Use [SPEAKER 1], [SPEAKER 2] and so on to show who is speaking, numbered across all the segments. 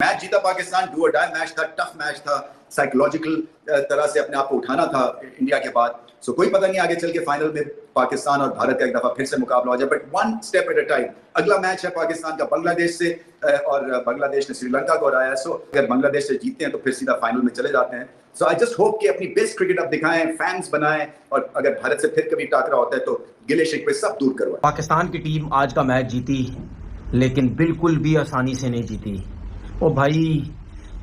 [SPEAKER 1] Match जीता Pakistan, do और die match था, टफ मैच था, साइकोलॉजिकल तरह से अपने आप को उठाना था इंडिया के बाद। सो कोई पता नहीं आगे चल के फाइनल में पाकिस्तान और भारत का एक दफा फिर से मुकाबला हो जाए, but one step at a time. अगला मैच है पाकिस्तान का बांग्लादेश से और बांग्लादेश ने श्रीलंका को हराया। सो अगर बांग्लादेश से जीतते हैं तो फिर सीधा फाइनल में चले जाते हैं। सो आई जस्ट होप कि अपनी बेस्ट क्रिकेट अब दिखाएं, फैंस बनाएं, और अगर भारत से फिर कभी टाकरा होता है तो गिले शिकवे सब दूर करवाएं।
[SPEAKER 2] पाकिस्तान की टीम आज का मैच जीती, लेकिन बिल्कुल भी आसानी से नहीं जीती। ओ भाई,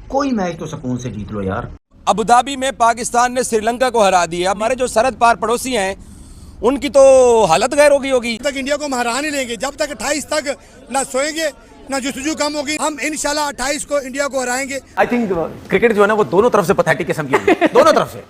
[SPEAKER 2] कोई मैच तो सुकून से जीत लो यार।
[SPEAKER 3] अबू धाबी में पाकिस्तान ने श्रीलंका को हरा दिया। हमारे जो सरहद पार पड़ोसी हैं उनकी तो हालत गैर हो गई होगी।
[SPEAKER 4] तक इंडिया को हम हरा नहीं लेंगे, जब तक 28 तक ना सोएंगे ना जुस्तजू कम होगी। हम इंशाल्लाह 28 को इंडिया को हराएंगे।
[SPEAKER 5] आई थिंक क्रिकेट जो है ना वो दोनों तरफ से पैथेटिक किस्म की है, दोनों तरफ से।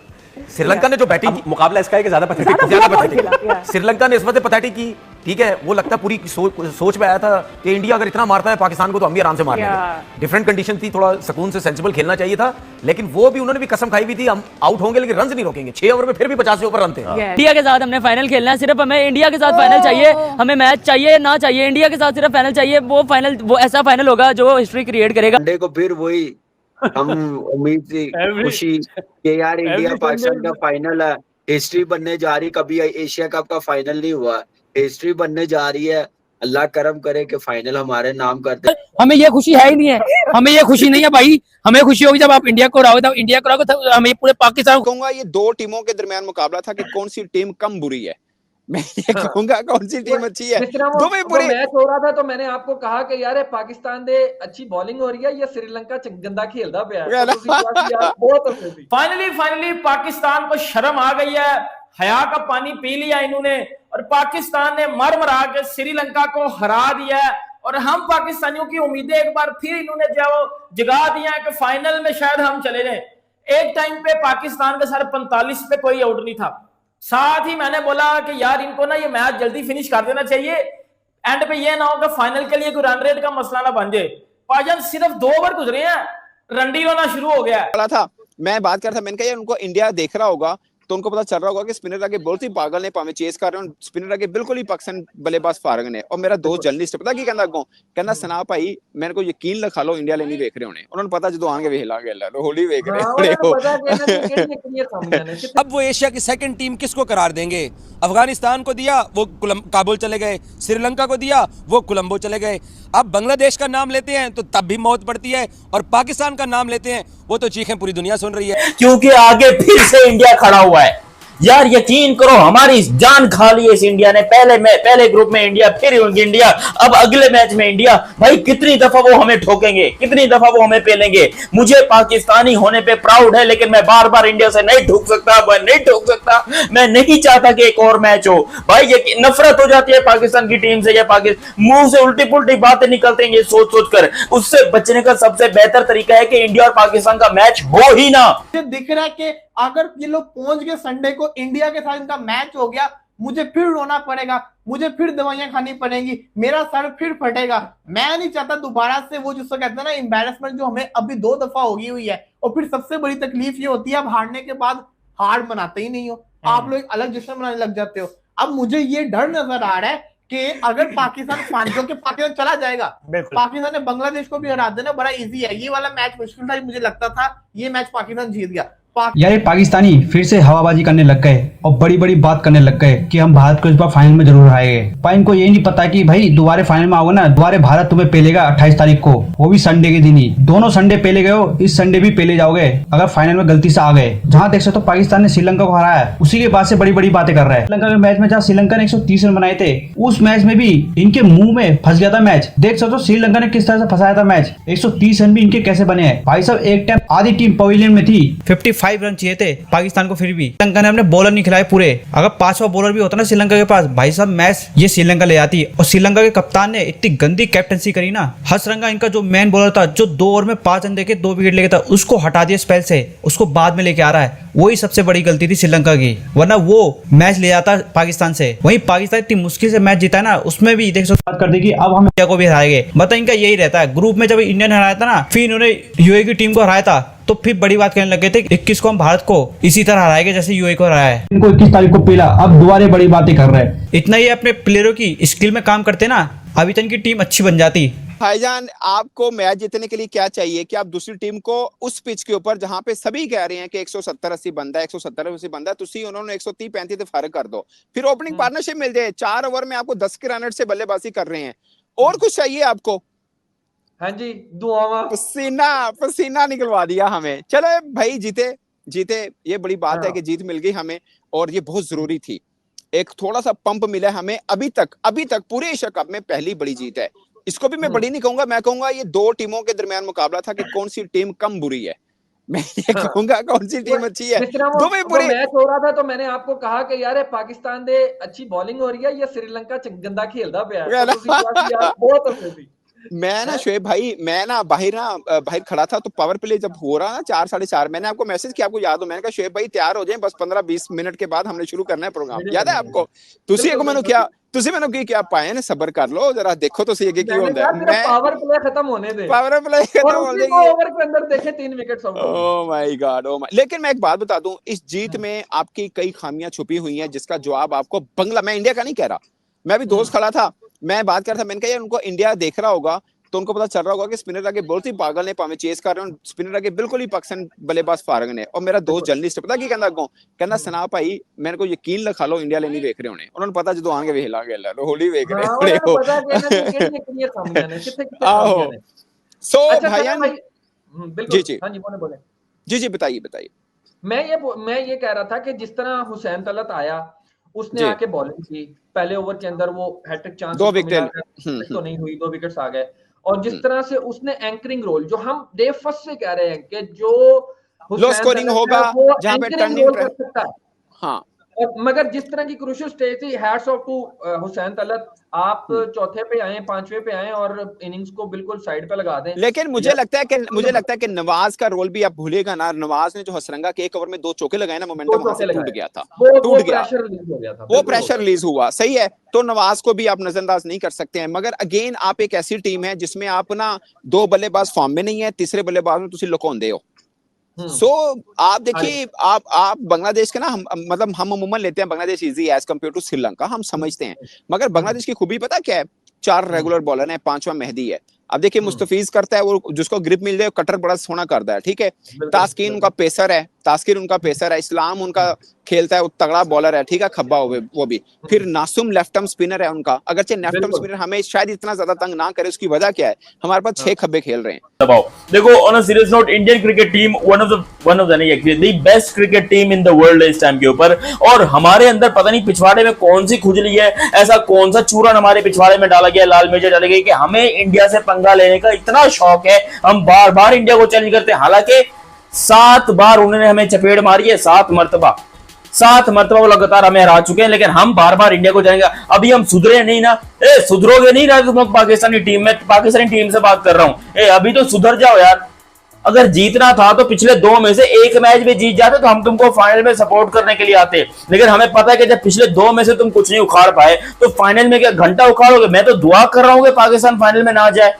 [SPEAKER 5] श्रीलंका ने जो बैटिंग, मुकाबला इसका है कि ज्यादा पैथेटिक। श्रीलंका ने इस वजह पैथेटिक की, ठीक है, वो लगता पूरी सोच में आया था कि इंडिया अगर इतना मारता है पाकिस्तान को तो हम भी आराम से मार लेंगे। डिफरेंट कंडीशन थी, थोड़ा सुकून से सेंसिबल खेलना चाहिए था, लेकिन वो भी उन्होंने भी कसम खाई हुई थी हम आउट होंगे लेकिन रन नहीं रोकेंगे। 6 ओवर में फिर भी 50 से ऊपर रन थे।
[SPEAKER 6] इंडिया के साथ हमने फाइनल खेलना है, सिर्फ हमें इंडिया के साथ फाइनल चाहिए। हमें मैच चाहिए ना चाहिए, इंडिया के साथ सिर्फ फाइनल चाहिए। वो ऐसा फाइनल होगा जो हिस्ट्री क्रिएट करेगा।
[SPEAKER 7] वनडे को फिर वही हम उम्मीद से खुशी कि यार इंडिया पाकिस्तान का फाइनल है, हिस्ट्री बनने जा रही। कभी एशिया कप का फाइनल नहीं हुआ, हिस्ट्री बनने जा रही है। अल्लाह करम करे कि फाइनल हमारे नाम करते।
[SPEAKER 6] हमें ये खुशी है ही नहीं है, हमें ये खुशी नहीं है भाई। हमें खुशी होगी जब आप इंडिया को हराओगे, तब इंडिया को हराओगे, तब हमें पूरे पाकिस्तान।
[SPEAKER 8] कहूंगा ये दो टीमों के दरमियान मुकाबला था कि कौन सी टीम कम बुरी है। मैं ये कहूंगा कौन सी टीम अच्छी है। दोनों बुरी।
[SPEAKER 9] मैच हो रहा था तो मैंने आपको कहा कि यार पाकिस्तान दे अच्छी बॉलिंग हो रही है या श्रीलंका गंदा खेलदा पे है।
[SPEAKER 2] फाइनली पाकिस्तान को शर्म आ गई है, हया का पानी पी लिया इन्होंने, और पाकिस्तान ने मर मरा के श्रीलंका को हरा दिया है। और हम पाकिस्तानियों की उम्मीदें एक बार फिर इन्होंने जो जगा दिया है कि फाइनल में शायद हम चले जाएं। एक टाइम पे पाकिस्तान के सारे 45 पे कोई आउट नहीं था। साथ ही मैंने बोला कि यार इनको ना ये मैच जल्दी फिनिश कर देना चाहिए, एंड पे ये ना हो कि फाइनल के लिए कोई रन रेट का मसला ना बन जाए। पाजन सिर्फ 2 ओवर गुजरे हैं, रंडी होना शुरू हो गया
[SPEAKER 8] था। मैं बात कर रहा था, मैंने कहा यार उनको इंडिया देख रहा होगा तो उनको पता चल रहा होगा कि स्पिनर आगे बहुत ही पागल ने पावे चेस कर रहे हैं, स्पिनर आगे बिल्कुल ही पाकिस्तान बल्लेबाज फारग ने। और मेरा दोस्त जर्नलिस्ट पता की कहंदा अगों, कहंदा सना भाई मेरे को यकीन लिखा लो इंडिया ले नहीं देख रहे होने। उन्होंने पता जो आगे वेख लांगे अल्लाह होली देख रहे हो।
[SPEAKER 3] अब वो एशिया की सेकंड टीम किसको करार देंगे? अफगानिस्तान को दिया वो काबुल चले गए, श्रीलंका को दिया वो कोलंबो चले गए। अब बांग्लादेश का नाम लेते हैं तो तब भी मौत पड़ती है, और पाकिस्तान का नाम लेते हैं वो तो चीखें पूरी दुनिया सुन रही है,
[SPEAKER 2] क्योंकि आगे फिर से इंडिया खड़ा हुआ है। यार यकीन करो, हमारी जान खा ली है इस इंडिया ने। पहले ग्रुप में इंडिया, फिर इंडिया, अब अगले मैच में इंडिया। भाई कितनी दफा वो हमें ठोकेंगे, कितनी दफा वो हमें पेलेंगे। मुझे पाकिस्तानी होने पे प्राउड है, लेकिन मैं बार बार इंडिया से नहीं ठोक सकता। मैं नहीं चाहता कि एक और मैच हो। भाई ये नफरत हो जाती है पाकिस्तान की टीम से, या मुंह से उल्टी पुल्टी बातें निकलते हैं ये सोच कर। उससे बचने का सबसे बेहतर तरीका है कि इंडिया और पाकिस्तान का मैच हो ही ना।
[SPEAKER 10] दिख रहा है कि अगर ये लोग पहुंच गए संडे को, इंडिया के साथ इनका मैच हो गया, मुझे फिर रोना पड़ेगा, मुझे फिर दवाइयां खानी पड़ेंगी, मेरा सर फिर फटेगा। मैं नहीं चाहता दोबारा से वो जिसको कहते हैं ना एम्बैरेसमेंट, जो हमें अभी 2 दफा होगी हुई है। और फिर सबसे बड़ी तकलीफ ये होती है, अब हारने के बाद हार मनाते ही नहीं हो, आप लोग अलग जश्न मनाने लग जाते हो। अब मुझे ये डर नजर आ रहा है कि अगर पाकिस्तान चला जाएगा, पाकिस्तान ने बांग्लादेश को भी हरा देना बड़ा इजी है। ये वाला मैच मुश्किल था, मुझे लगता था ये मैच पाकिस्तान जीत गया।
[SPEAKER 11] यार ये पाकिस्तानी फिर से हवाबाजी करने लग गए और बड़ी बड़ी बात करने लग गए कि हम भारत को इस बार फाइनल में जरूर हराएंगे। पर इनको ये नहीं पता कि भाई दोबारा फाइनल में आओगे ना, दोबारा भारत तुम्हें पेलेगा 28 तारीख को, वो भी संडे के दिन ही। दोनों संडे पेले गए हो, इस संडे भी पेले जाओगे अगर फाइनल में गलती से आ गए। जहाँ देख सकते हो पाकिस्तान ने श्रीलंका को हराया, उसी के बाद से बड़ी बड़ी बातें कर रहा है। श्रीलंका के मैच में जहाँ श्रीलंका ने 130 रन बनाए थे, उस मैच में भी इनके मुंह में फंस गया था मैच। देख सकते हो श्रीलंका ने किस तरह से फंसाया था मैच। 130 रन भी इनके कैसे बने हैं भाई साहब। एक टाइम आधी टीम पवेलियन में थी, 55 रन चाहिए थे पाकिस्तान को, फिर भी श्रीलंका ने अपने बॉलर नहीं खिलाए पूरे। अगर 5वां बॉलर भी होता ना श्रीलंका के पास, भाई साहब मैच ये श्रीलंका ले आती। और श्रीलंका के कप्तान ने इतनी गंदी कैप्टनसी करी ना। हसरंगा इनका जो मेन बॉलर था, जो 2 ओवर में 5 रन देके 2 विकेट लेके था, उसको हटा दिया स्पेल से, उसको बाद में लेके आ रहा है। वही सबसे बड़ी गलती थी श्रीलंका की, वरना वो मैच ले जाता पाकिस्तान से। वहीं पाकिस्तान इतनी मुश्किल से मैच जीता है ना, उसमें भी देख सकते बात कर दी कि अब हम इंडिया को भी हराएंगे। मतलब इनका यही रहता है। ग्रुप में जब इंडिया ने हराया था ना, फिर इन्होंने यूएई की टीम को हराया था, तो फिर बड़ी बात कहने लगे थे 21 को हम भारत को इसी तरह हराएंगे जैसे यूएई को हराया है। इनको 21 तारीख को पेला, अब दोबारा बड़ी बातें कर रहे हैं।
[SPEAKER 10] इतना ही अपने प्लेयरों की स्किल में काम करते ना, अभी तक इनकी टीम अच्छी बन जाती।
[SPEAKER 8] भाईजान आपको मैच जीतने के लिए क्या चाहिए कि आप दूसरी टीम को उस पिच के ऊपर जहां पे सभी कह रहे हैं कि 170-80 बंदा है, 170-80 बंदा है, तुसी उन्होंने 130-35 से फर्क कर दो, फिर ओपनिंग पार्टनरशिप मिल जाए। 4 ओवर में आपको 10 के रन से बल्लेबाजी कर रहे हैं, और कुछ चाहिए आपको?
[SPEAKER 9] हाँ जी, दुआ
[SPEAKER 8] पसीना निकलवा दिया हमें। चलो भाई, जीते ये बड़ी बात है कि जीत मिल गई हमें, और ये बहुत जरूरी थी। एक थोड़ा सा पंप मिला हमें। अभी तक पूरे एशिया कप में पहली बड़ी जीत है। इसको भी मैं बड़ी नहीं कहूंगा, मैं कहूंगा ये 2 टीमों के दरमियान मुकाबला था कि कौन सी टीम कम बुरी है। मैं ये कहूंगा कौन सी टीम अच्छी है।
[SPEAKER 9] दोनों बुरी। मैच हो रहा था तो मैंने आपको कहा कि यार पाकिस्तान दे अच्छी बॉलिंग हो रही है या श्रीलंका गंदा खेलदा पिया है। बहुत
[SPEAKER 8] मैं ना शोएब भाई, मैं ना बाहर खड़ा था, तो पावर प्ले जब हो रहा ना 4 साढ़े 4, मैंने आपको मैसेज किया, आपको याद हो? मैंने कहा शोएब भाई तैयार हो जाएं, बस 15-20 मिनट के बाद हमने शुरू करना है प्रोग्राम। याद है आपको? ਤੁਸੀਂ ਮੈਨੂੰ ਕੀ ਕਿਹਾ ਪਾਏ ਨੇ ਸਬਰ ਕਰ ਲਓ जरा, देखो तो सही ਕੀ ਹੁੰਦਾ है। मैं
[SPEAKER 9] पावर प्ले खत्म होने दे,
[SPEAKER 8] पावर प्ले खत्म हो जाएगी,
[SPEAKER 9] ओवर के अंदर देखे 3 wickets out.
[SPEAKER 8] Oh my God, oh my. लेकिन मैं एक बात बता दूं, इस जीत में आपकी कई खामियां छुपी हुई हैं, जिसका जवाब आपको मैं इंडिया का नहीं कह रहा, मैं भी दोस्त खड़ा था, मैं बात कर रहा था, मैंने कहा यार उनको इंडिया देख रहा होगा तो उनको पता चल रहा होगा कि स्पिनर आगे बहुत ही पागल ने, भावें चेस कर रहे हो, स्पिनर आगे बिल्कुल ही पाकिस्तान बल्लेबाज फारग ने। और मेरा दोस्त जर्नलिस्ट पता की कहंदा अगों, कहंदा सना भाई मेरे को यकीन लिखा लो इंडिया ले नहीं देख रहे होने, उन्होंने पता जो आएंगे वेख लांगे, होली वेख रहे होने हो। आहो सो भाईयान, जी बताइए।
[SPEAKER 9] मैं ये कह रहा था कि जिस तरह हुसैन तलत आया, उसने आके बॉलिंग की, पहले ओवर के अंदर वो हैट्रिक चांस
[SPEAKER 8] 2 विकेट
[SPEAKER 9] तो नहीं हुई, 2 विकेट्स आ गए। और जिस तरह से उसने एंकरिंग रोल, जो हम डे फर्स्ट से कह रहे हैं कि जो
[SPEAKER 8] लो स्कोरिंग होगा जहां पे टर्निंग कर सकता है, हाँ,
[SPEAKER 9] मगर जिस तरह की क्रूशियल स्टेज थी, hats off to Hussain Talat, आप चौथे पे आए, 5वें पे आए और इनिंग्स को बिल्कुल साइड पे लगा दें।
[SPEAKER 8] लेकिन मुझे लगता है कि नवाज का रोल भी आप भूलेगा ना। नवाज ने जो हसरंगा के 1 ओवर में 2 चौके लगाए ना, मोमेंटम वहां से टूट गया था, वो प्रेशर रिलीज हुआ। सही है, तो नवाज को भी आप नजरअंदाज नहीं कर सकते हैं। मगर अगेन आप एक ऐसी टीम है जिसमें आप ना 2 बल्लेबाज फॉर्म में नहीं है, तीसरे बल्लेबाज में तुसी लुकाउंदे हो। सो आप देखिए, आप बांग्लादेश के ना, हम अमूमन लेते हैं Bangladesh easy as compare to Sri Lanka, हम समझते हैं, मगर बांग्लादेश की खूबी पता क्या है? 4 रेगुलर बॉलर हैं, 5वां मेहदी है। अब देखिए मुस्तफीज करता है, वो जिसको ग्रिप मिल जाए कटर बड़ा सोना करता है, ठीक है। तास्किन उनका पेसर है, इस्लाम उनका खेलता है, वो तगड़ा बॉलर है, ठीक है, खब्बा वो भी। फिर नासुम लेफ्ट आर्म स्पिनर है उनका, अगरचे लेफ्ट आर्म स्पिनर हमें शायद इतना ज्यादा तंग ना करे, उसकी वजह क्या है? हमारे पास 6 खब्बे खेल रहे हैं।
[SPEAKER 2] देखो, on a serious note, Indian cricket team one of the नहीं, actually the best cricket team in the world इस टाइम के ऊपर। और हमारे अंदर पता नहीं पिछवाड़े में कौन सी खुजली है, ऐसा कौन सा चूरन हमारे पिछवाड़े में डाला गया, लाल मिर्च डाली गई कि हमें इंडिया से पंगा लेने का इतना शौक है, हम बार बार इंडिया को चैलेंज करते हैं। हालांकि 7 बार उन्होंने हमें चपेट मारी है, 7 मरतबा वो लगातार हमें हरा चुके हैं, लेकिन हम बार बार इंडिया को जाएंगे। अभी हम सुधरे नहीं ना, सुधरोगे नहीं ना तुम पाकिस्तानी टीम से बात कर रहा हूं, अभी तो सुधर जाओ यार। अगर जीतना था तो पिछले 2 में से 1 मैच भी जीत जाते तो हम तुमको फाइनल में सपोर्ट करने के लिए आते, लेकिन हमें पता है कि जब पिछले 2 में से तुम कुछ नहीं उखाड़ पाए तो फाइनल में क्या घंटा उखाड़ोगे? मैं तो दुआ कर रहा हूं कि पाकिस्तान फाइनल में ना जाए,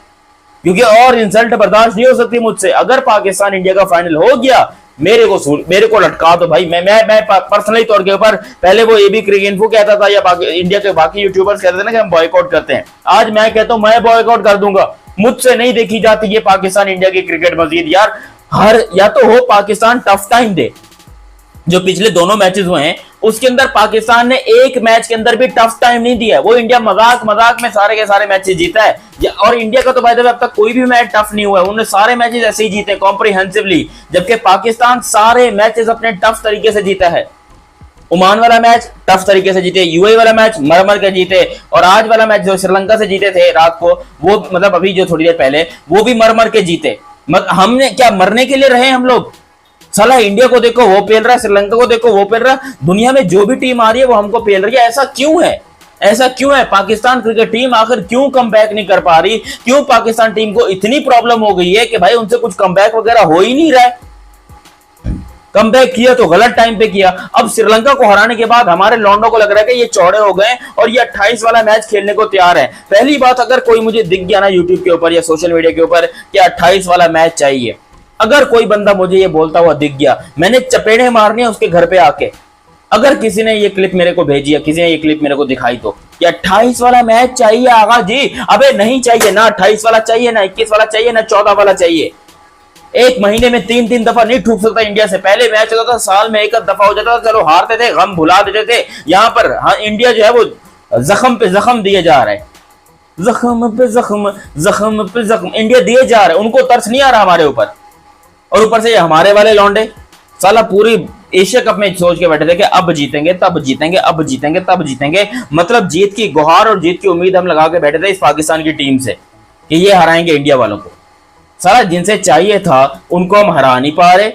[SPEAKER 2] क्योंकि और इंसल्ट बर्दाश्त नहीं हो सकती मुझसे। अगर पाकिस्तान इंडिया का फाइनल हो गया, मेरे को लटका दो भाई। मैं पर्सनली तौर के ऊपर, पहले वो एबी क्रिकेट इन्फो कहता था या इंडिया के बाकी यूट्यूबर्स कहते थे ना कि हम बॉयकॉट करते हैं, आज मैं कहता हूं मैं बॉयकॉट कर दूंगा। मुझसे नहीं देखी जाती ये पाकिस्तान इंडिया की क्रिकेट मजीद यार। या तो हो पाकिस्तान टफ टाइम दे, जो पिछले दोनों मैचेस हुए हैं उसके अंदर पाकिस्तान ने एक मैच के अंदर भी टफ टाइम नहीं दिया है। वो इंडिया मजाक में सारे के सारे मैचेस जीता है, और इंडिया का तो बाय द वे अब तक कोई भी मैच टफ नहीं हुआ है, उन्होंने सारे मैचेस ऐसे ही जीते कॉम्प्रिहेंसिवली, जबकि पाकिस्तान सारे मैचेस अपने टफ तरीके से जीता है। ओमान वाला मैच टफ तरीके से जीते, यूएई वाला मैच मर के जीते, और आज वाला मैच जो श्रीलंका से जीते थे रात को, वो मतलब अभी जो थोड़ी देर पहले, वो भी मर के जीते। हमने क्या मरने के लिए रहे हम लोग? साला इंडिया को देखो वो पेल रहा है, श्रीलंका को देखो वो पेल रहा है, दुनिया में जो भी टीम आ रही है वो हमको पेल रही है। ऐसा क्यों है? पाकिस्तान क्रिकेट टीम आखिर क्यों कमबैक नहीं कर पा रही? क्यों पाकिस्तान टीम को इतनी प्रॉब्लम हो गई है कि भाई उनसे कुछ कमबैक वगैरह हो ही नहीं रहा है? कमबैक किया तो गलत टाइम पे किया। अब श्रीलंका को हराने के बाद हमारे लौंडों को लग रहा है कि ये चौड़े हो गए और ये 28 वाला मैच खेलने को तैयार है। पहली बात, अगर कोई मुझे दिख गया ना यूट्यूब के ऊपर या सोशल मीडिया के ऊपर कि 28 वाला मैच चाहिए, अगर कोई बंदा मुझे ये बोलता हुआ दिख गया, मैंने चपेड़े मारनी है उसके घर पे आके। अगर किसी ने ये क्लिप मेरे को भेजी या किसी ने ये क्लिप मेरे को दिखाई तो कि 28 वाला मैच चाहिए आगा जी। अबे नहीं चाहिए ना, 28 वाला चाहिए ना, 21 वाला चाहिए ना, 14 वाला चाहिए। एक महीने में 3-3 दफा नहीं ठूक सकता इंडिया से। पहले मैच होता था साल में एक दफा हो जाता था, चलो हारते थे, गम भुला देते थे। यहाँ पर हाँ, इंडिया जो है वो जख्म पे जख्म दिए जा रहा है, जख्म पे जख्म, जख्म पे जख्म इंडिया दिए जा रहे हैं। उनको तरस नहीं आ रहा हमारे ऊपर, और ऊपर से ये हमारे वाले लौंडे साला पूरी एशिया कप में सोच के बैठे थे कि अब जीतेंगे, तब जीतेंगे, अब जीतेंगे, तब जीतेंगे। मतलब जीत की गुहार और जीत की उम्मीद हम लगा के बैठे थे इस पाकिस्तान की टीम से कि ये हराएंगे इंडिया वालों को। साला जिनसे चाहिए था उनको हम हरा नहीं पा रहे।